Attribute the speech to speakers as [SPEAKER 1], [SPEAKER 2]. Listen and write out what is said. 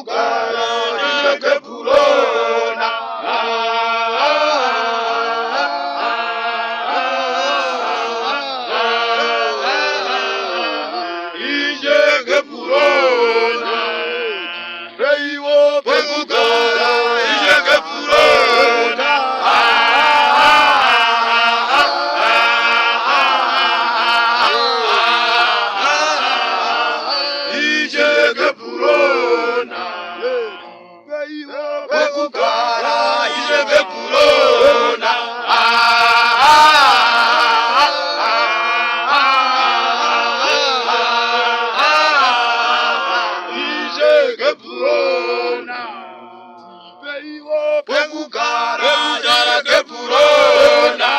[SPEAKER 1] pekukara ije kepulona ije kepulona reiwo pekukara ije kepulona pekukara ije kepulona ije kepulona pekukara ije kepulona